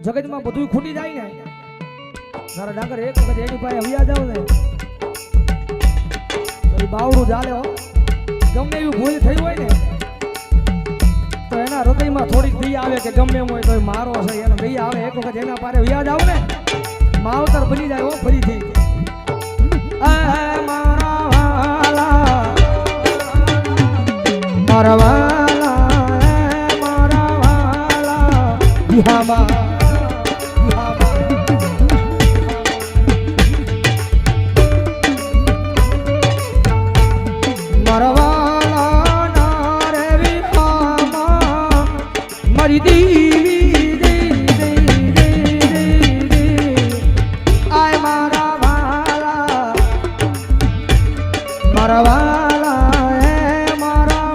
જગતમાં બધું ખૂટી જાય ને તારા ડાંગર એક વખત એની પાસે હવિયા જાવ ને તો એ બાવડું ચાલે હો. ગમે એવી ભૂલ થઈ હોય ને તો એના હૃદયમાં થોડીક દયા આવે કે ગમે એમ હોય તો મારો છે એનો દયા આવે. એક વખત એના પાસે હવિયા જાવ ને માવતર બની જાય હો ફરીથી. મારા વાલા મારા વાલા બિહામાં મારી દેવી આય મારા વાલા મારા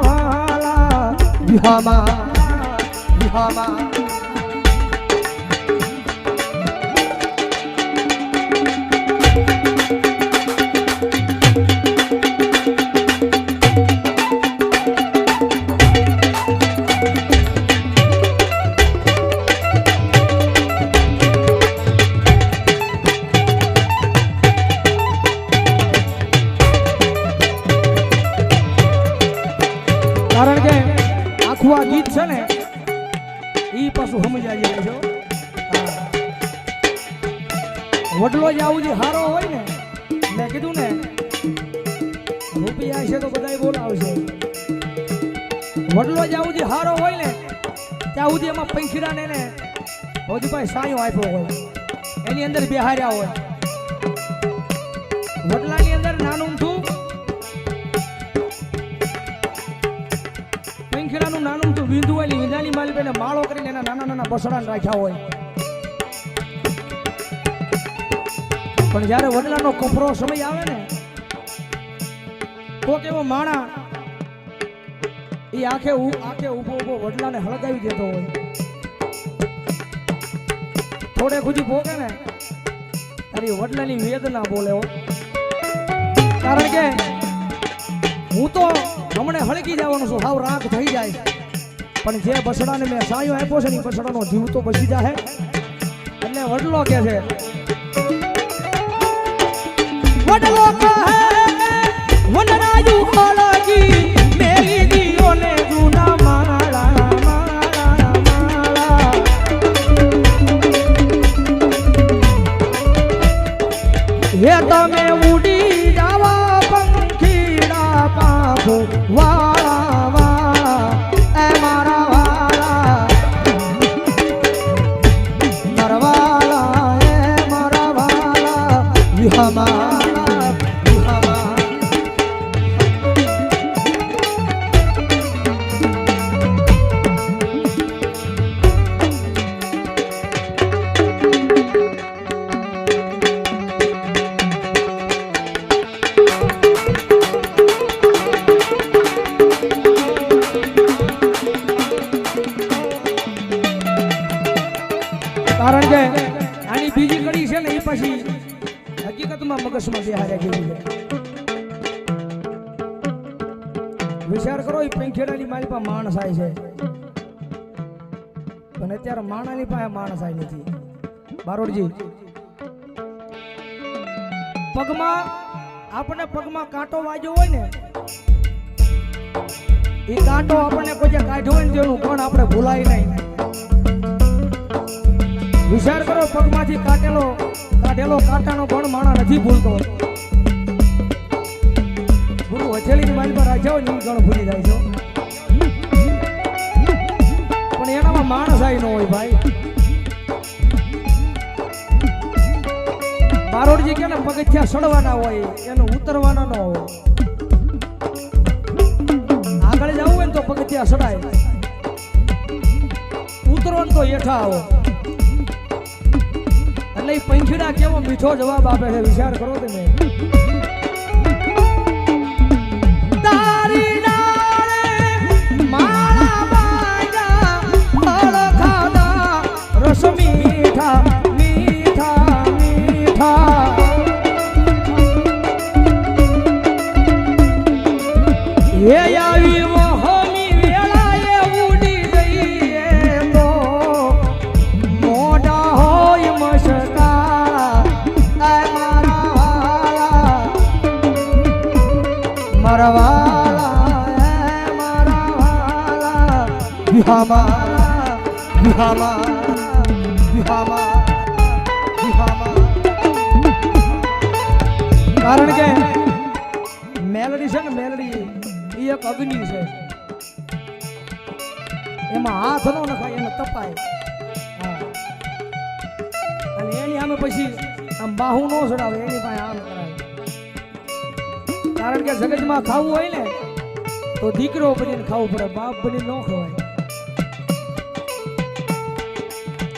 વાલા બિહામાં બિહામાં કારણ કે આખું આ ગીત છે ને ઈ પાછું સમજાઈ જાય છો. વડલો જ આવું જે હારો હોય ને મેં કીધું ને રૂપિયા છે તો બધા બોલાવશે. વડલો જ આવું જે હારો હોય ને ત્યાં સુધી એમાં પૈસા ને હજુભાઈ સાયો આપ્યો હોય એની અંદર બિહાર્યા હોય. વડલાની અંદર નાનું છું પંખીડાનું નાનું તો વિંધુવાલી વિંધાની માલિકને માળો કરીને એના નાના નાના બસડા રાખ્યા હોય. પણ જ્યારે વડલાનો કપરો સમય આવે ને કોક એવો માણા એ આખે ઊભો વડલાને હળગાવી દેતો હોય. થોડે ખુદી ભોગે ને તારી વડલાની વેદના બોલે હોય. કારણ કે હું તો હમણે હળકી જવાનું છું હાવ રાખ થઈ જાય પણ જે બસડાને મેં સાયો આપ્યો છે ને બસડાનો જીવ તો બચી જાય. એટલે વડલો કે છે વડલો કહે વનરાજુ ખોલકી મેલી દીયો ને જૂના માળા માળા માળા હે તમે ઉડી જાવા પંખીડા પાંખો વાળા વાળા એ મારા વાળા મારા વાળા એ મારા વાળા વિહામાં કારણ કે આની બીજી કડી છે ને એ પછી હકીકતમાં મગજમાં બેહાર્યા જેવી છે. વિચાર કરો એ પંખેડાની મારી પાસે માણસ આવે છે પણ અત્યારે માણાની પાસે માણસ આવી નથી. બારોડજી પગમાં આપણે પગમાં કાંટો વાગ્યો હોય ને એ કાંટો આપણને કોઈ કાઢ્યો હોય ને તેનું પણ આપણે ભૂલાય નહીં. વિચાર કરો પગમાંથી કાઢેલો કાંટાનો પણ માણા નથી ભૂલતો. ગુરુ હથેળીની મારી પર રાખ્યા હોય ને એ ગણ ભૂલી જાય છે પણ એનામાં માણસ આવી ન હોય ભાઈ. બારોડજી કે ને પગથિયા સડવાના હોય એનું ઉતરવાના ન હોય. આગળ જવું હોય ને તો પગથિયા સડાય ઉતરવાનું તો હેઠા આવો. એટલે પંખીડા કેવો મીઠો જવાબ આપે છે વિચાર કરો તમે. તારી ડાળે માળા બાંધ્યા ફળ ખાધા રસ મીઠા મીઠા મીઠા એ આવી વહમી વેળાએ ઉડી જઈએ તો મોઢા વિહામાં વિહામાં વિહામાં વિહામાં કારણ કે મેલડી છે ને મેલડી એ એક અગ્નિ છે એમાં હાથ ન નખાય એને તપાય અને એની સામે પછી આમ બાહુ ન ચડાવે એની પાસે આમ કરાય કારણ કે જગતમાં ખાવું હોય ને તો દીકરો બનીને ખાવું પડે બાપ બનીને ન ખવાય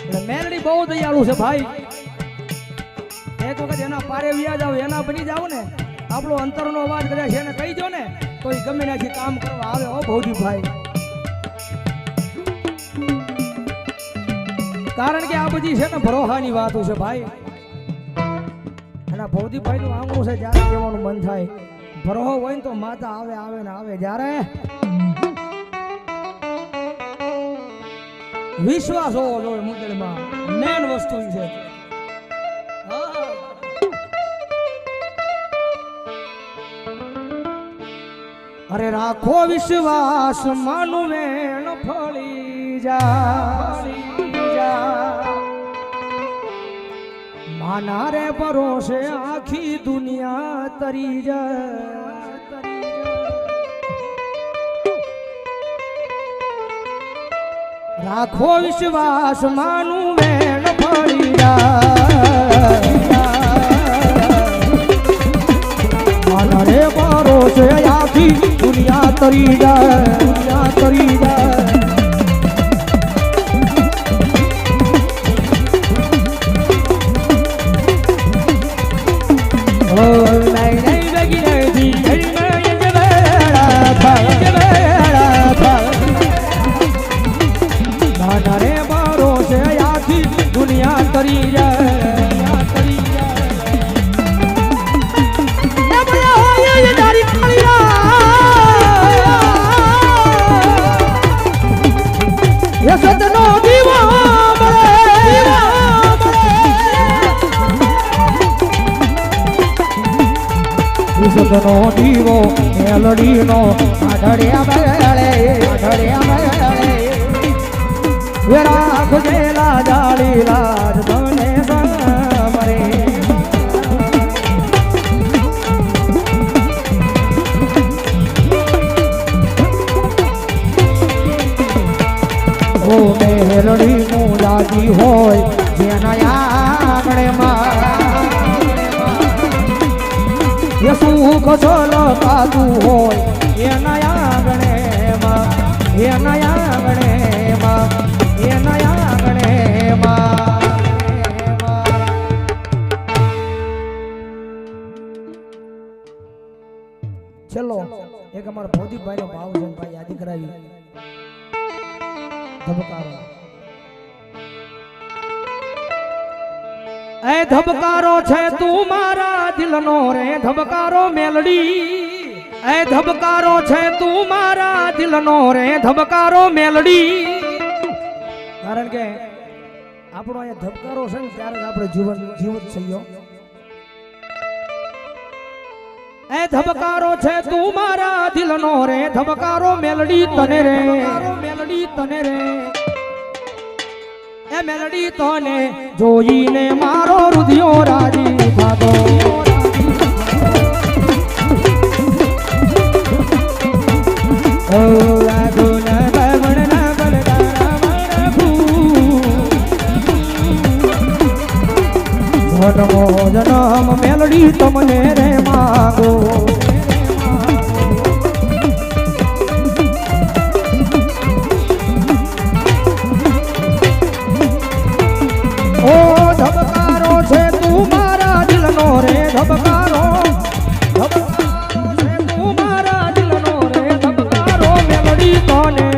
એટલે મેલડી બહુ દયાળુ છે ભાઈ એક વખત એના પારે વ્યા જાવ એના બની જાવ ને આપણો અંતરનો અવાજ કદાચ એને કહી દો ને તો એ ગમે ત્યાંથી કામ કરવા આવે હો ભૌજી ભાઈ કારણ કે આ બધી છે ને ભરોહાની વાતો છે ભાઈ અને ભૌજીભાઈ નું આંગણું છે જ્યારે કહેવાનું મન થાય ભરોહો હોય ને તો માતા આવે આવે ને આવે જ્યારે વિશ્વાસ હોવો જોઈએ મુંદડીમાં મેન વસ્તુ છે અરે રાખો વિશ્વાસ માનું વેણ ફળી જા માના રે ભરોસે આખી દુનિયા તરી જાય રાખો વિશ્વાસ માનું વેણ ફળી જાય માના રે ભરોસે આખી દુનિયા તરી જાય દુનિયા તરી જાય દુનિયા તરી જાય તરી જાય સતનો દીવો સતનો દીવો મેલડીનો આઢળ્યા મેળે રાખ જેલા જાળી લાજ તને સમરે ઓ મેલડી નું લાગી હોય જેના આંગણે માં સુખ છલકાતું હોય એના આંગણે માં એના આંગણે માં ચલો એક અમારા ભૌતિકભાઈ નો ભાવ છે ભાઈ યાદી કરાવી ધબકારો એ ધબકારો છે તું મારા દિલનો રે ધબકારો મેલડી એ ધબકારો છે તું મારા દિલનો રે ધબકારો મેલડી કારણ કે આપણો અહીંયા ધબકારો છે ને ત્યારે જ આપણે જીવત થયો એ ધબકારો છે તું મારા દિલનો રે ધબકારો મેલડી તને રે મેલડી તને રે એ મેલડી તને જોઈને મારો રુધિયો રાજી થાતો જન્મો જન્મ મેલડી તમને રે માગો ઓ ધબકારો છે તું મારા દિલનો રે ધબકારો છે તું મારા દિલનો રે ધબકારો મેલડી તને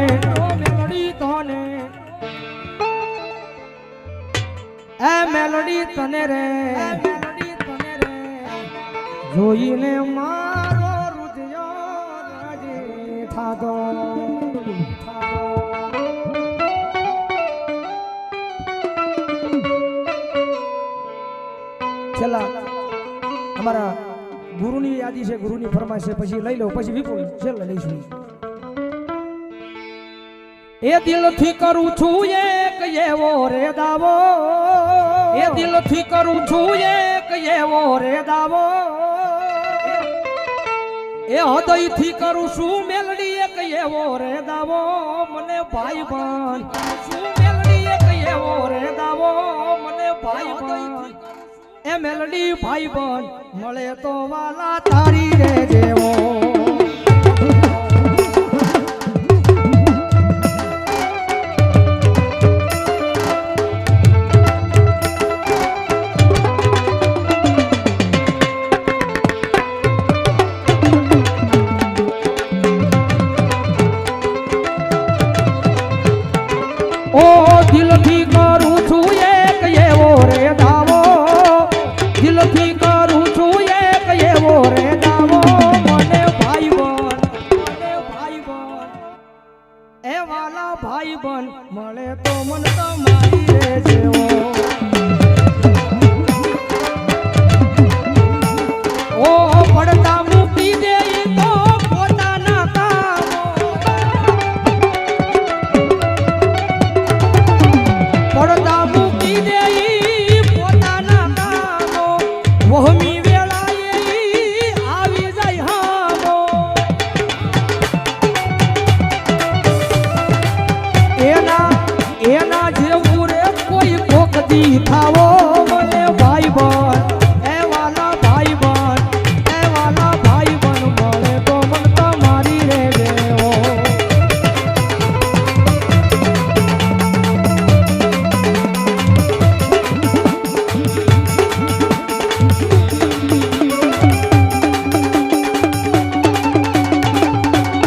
એ મેલડી તને રે જોઈને મારો રુધિયો રાજી થાતો છેલ્લા અમારા ગુરુની યાદી છે ગુરુની ફરમાઈશ છે પછી લઈ લો પછી વિપુલ છેલ્લે લઈશું એ દિલથી કરું છું એક એવો રે દાવો એ દિલથી કરું છું એક એવો રે દાવો એ હૃદયથી કરું છું મેલડી એક એવો રે દાવો મને ભાઈ બન શું મેલડી એક એવો રે દાવો મને ભાઈ બન એ મેલડી ભાઈ બન મળે તો વાલા તારી રે જેવો દિલથી કરું છું એક એવો રે દાવો દિલથી કરું છું એક એવો રે દાવો મને ભાઈ બન એ વાલા ભાઈ બન મળે તો મન તમારી રે જેવો ઓ પડતા મૂકી દે તો પોતાના કામો પડતા મૂકી દે પોતાના કામો વહમી વેળાએ આવી જાય હામો એના જેવું રે કોઈ કોકદી થાવો મને ભાઈ બન એ વાલા ભાઈ બન એ વાલા ભાઈ બન મળે તો મન તમારી રે દેવો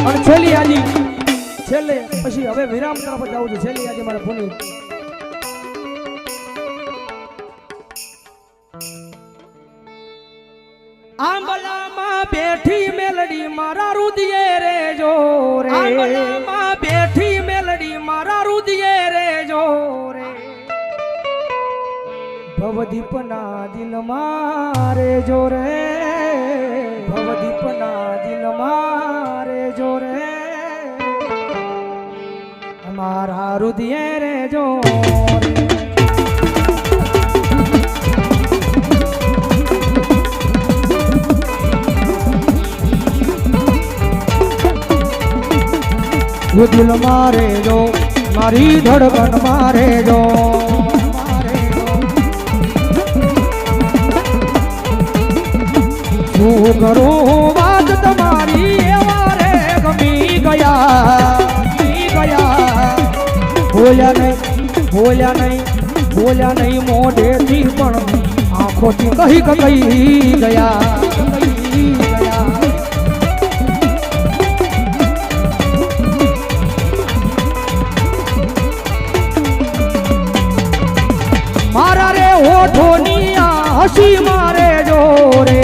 અને છેલ્લી આજી છેલ્લે પછી હવે વિરામ તરફ જવું છે છેલ્લી આજે મારા પુની આંબલામાં બેઠી મેલડી મારા રુદિયે રે જો રે આંબલામાં બેઠી મેલડી મારા રુદિયે રે જો રે ભવદીપના દિલમાં રે જો રે ભવદીપના દિલમાં રે જો રે મારા રુદિયે રે જો દિલ મારે જો મારી ધડકન મારે જો શું કરું વાત તમારી એવા રે ગમી ગયા બોલ્યા નહીં મોઢેથી પણ આંખોથી કહી ગયા મારા રે હોઠોની આ હસી મારે જો રે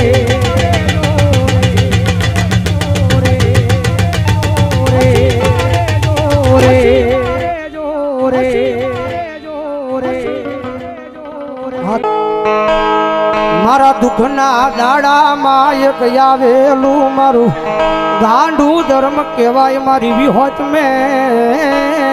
મારા દુઃખના દાડામાં એક આવેલું મારું ગાંડું ધર્મ કહેવાય મારી વિહોત મેલડી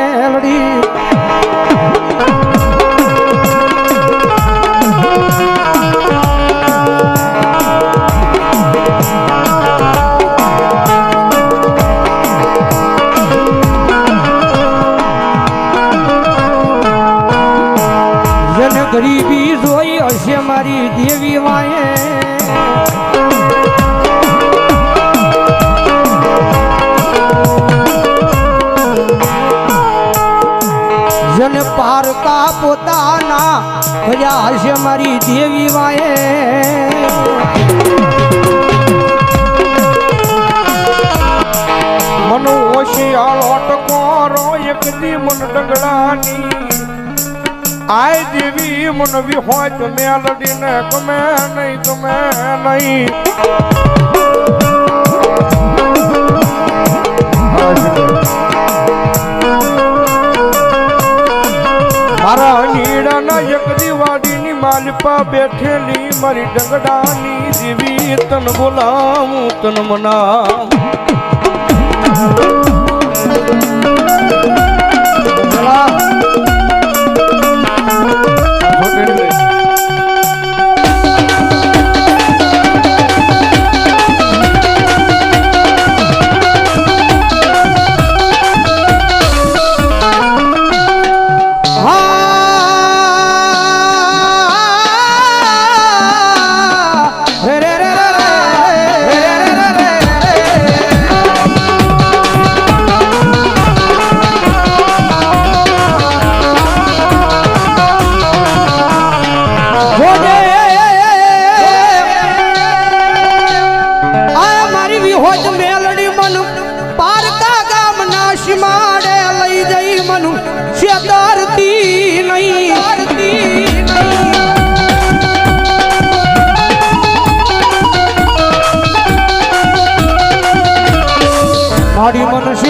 ગરીબી જોઈ હશે મારી દેવી વાયે જને પારકા પોતાના ભર્યા હશે મારી દેવી વાયે મનો ઓશિયાળ અટકોરો એક દી મન ડગલાની આય દેવી મનવી હોય તો મેલડીને ગમે નહીં મારા નીડાના એક દીવાડીની માલિપા બેઠેલી મારી ડંગડાની દેવી તન બોલાવું તન મનાવું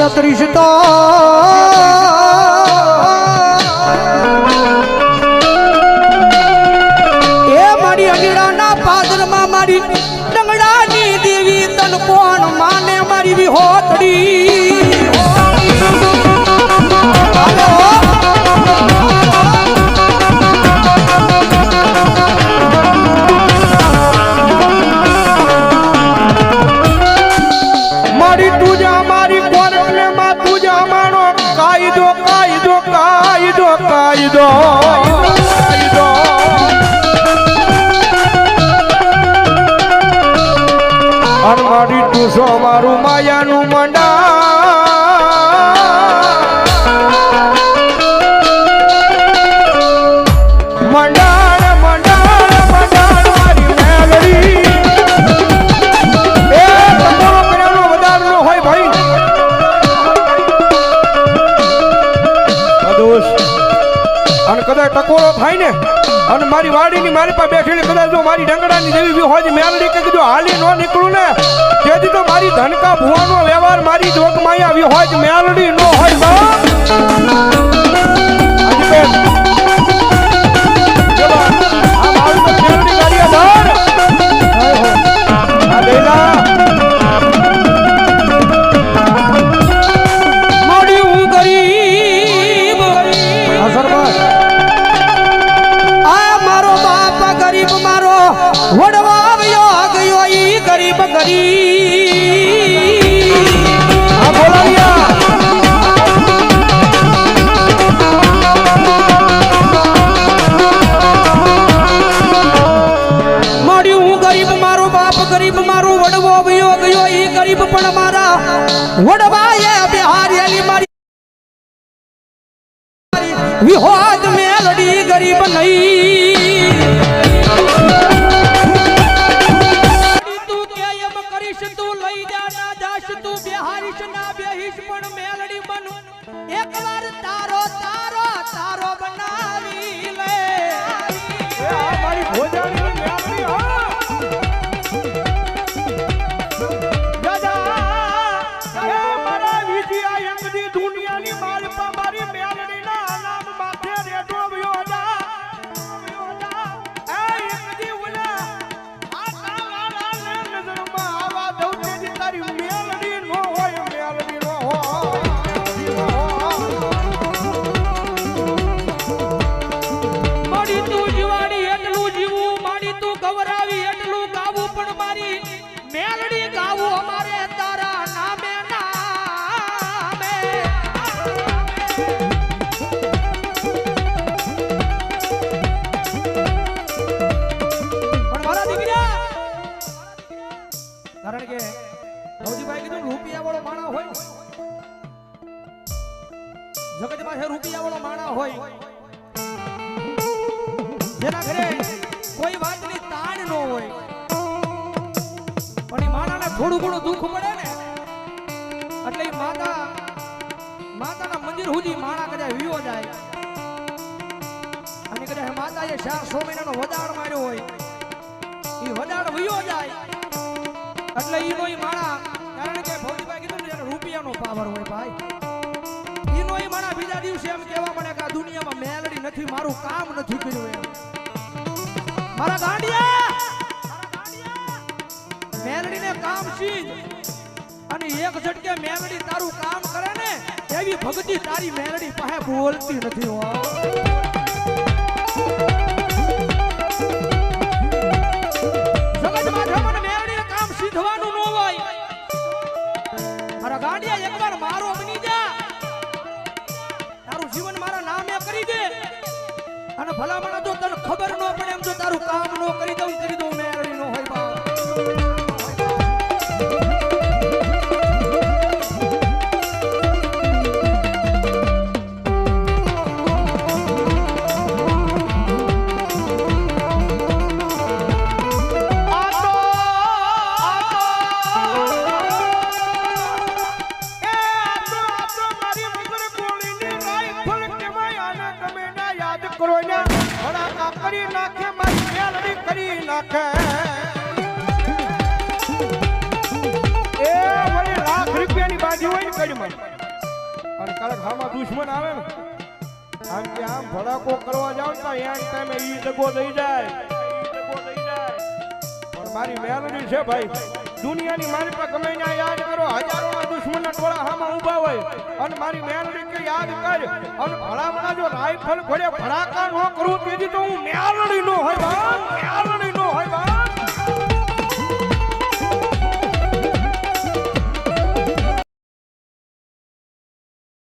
36 તો એ મારી અગીરાના પાદરમાં મારી ડંગડાની દેવી તન કોણ માને મારી વિહોતડી મારી તું મારું માયાનું મંડા મંડાણ મંડાણ મંડાણ મારી મેલડી એ તમારો પ્રેમનો વધાર ન હોય ભાઈ અને કદાચ ટકોરો થાય ને અને મારી વાડીની મારી પાસે બેઠેલી કદાચ જો મારી ડંગડાની દેવી હોય મેલડી કે જો હાલી ન નીકળું ને તેથી તો મારી ધનકા ભુવાનો વ્યવહાર મારી જોગમાઈ આવી હોય મેલડી ન હોય બાપ બેન આ મારું તો મેલડી ગાડી આધાર આ બેલા મારી હું ગરીબ અસરબાદ ગરીબ મારો વડવાવ્યો ગયો ઈ ગરીબ ગરીબ આ બોલાવ્યા મળ્યું હું ગરીબ મારો બાપ ગરીબ મારો વડવો વયો ગયો ઈ ગરીબ પણ મારા વડવાએ બિહારેલી મારી વિહોદ મેલડી ગરીબ નહીં તું લઈ જા ના જાશ તું બિહારીશ ના બેહીશ પણ મેલડી બનું એકવાર તારો તારો તારો બનાવી લે એ આ મારી ભોજાની મેલડી હા દાદા એ મારા વિજયા યંગની દુનિયાની માલપા મારી મેલડીના નામ માથે રેડો વ્યો દા એ યંગની ઉલા આ કાળા ને નજરમાં આવા દઉં તારી મેલડી નો હોય મેલડી નો મારી તું જીવાડી એટલું જીવું મારી તું ગવરાવી એટલું ગાવું પણ મારી મેલડી ગાવું અમારે તારા નામે નામે પણ મારા દીકરા કારણ કે રવજીભાઈ કીધું રૂપિયા વાળો માણા હોય જગત પાસે રૂપિયા વાળો માણા હોય જેના ઘરે કોઈ વાતની તાણ ન હોય પણ એ માણાને થોડું ઘણું દુઃખ પડે ને એટલે એ માતાના મંદિર સુધી માણા કદાચ વિયો જાય અને કદાચ માતાએ 400 મહિનાનો વદાડ માર્યો હોય એ વદાડ વિયો જાય એટલે ઈનો ઈ માણા કારણ કે ભૌતિકભાઈ કીધું ને રૂપિયાનો પાવર હોય ભાઈ ઈનો ઈ માણા બીજા દિવસે એમ કહેવા મળે કે આ દુનિયામાં મેલડી નથી મારું કામ નથી કર્યું એમ મારા ગાંડિયા મેલડીને કામ સીધ અને એક ઝટકે મેલડી તારું કામ કરે ને એવી ભક્તિ તારી મેલડી પાસે બોલતી નથી હો સીધવાનું ન હોય મારા ગાંડિયા એકવાર મારો બની જા તારું જીવન મારા નામે કરી દે અને ભલામણ જો તને ખબર ન પડે એમ જો તારું કામ ન કરી દઉં મેળવી ન હોય બાપ કરી નાખે મારી મેલડી કરી નાખે એ વળી ₹1,00,000 ની બાજી હોય ને કડી માં અને કડક હામાં દુશ્મન આવે ને આમ કે આમ ભડાકો કરવા જાવ તો એન ટાઈમે ઈ દગો દઈ જાય પણ મારી મેલડી છે ભાઈ દુનિયાની મારી પર ગમે ત્યાં યાદ કરો હજારોના દુશ્મનના ટોળા હામાં ઊભા હોય અને મારી મેલડી કે યાદ કર અને ભલામણા જો રાઈફલ ઘોડે ભડાકા ન કરું તેથી તો હું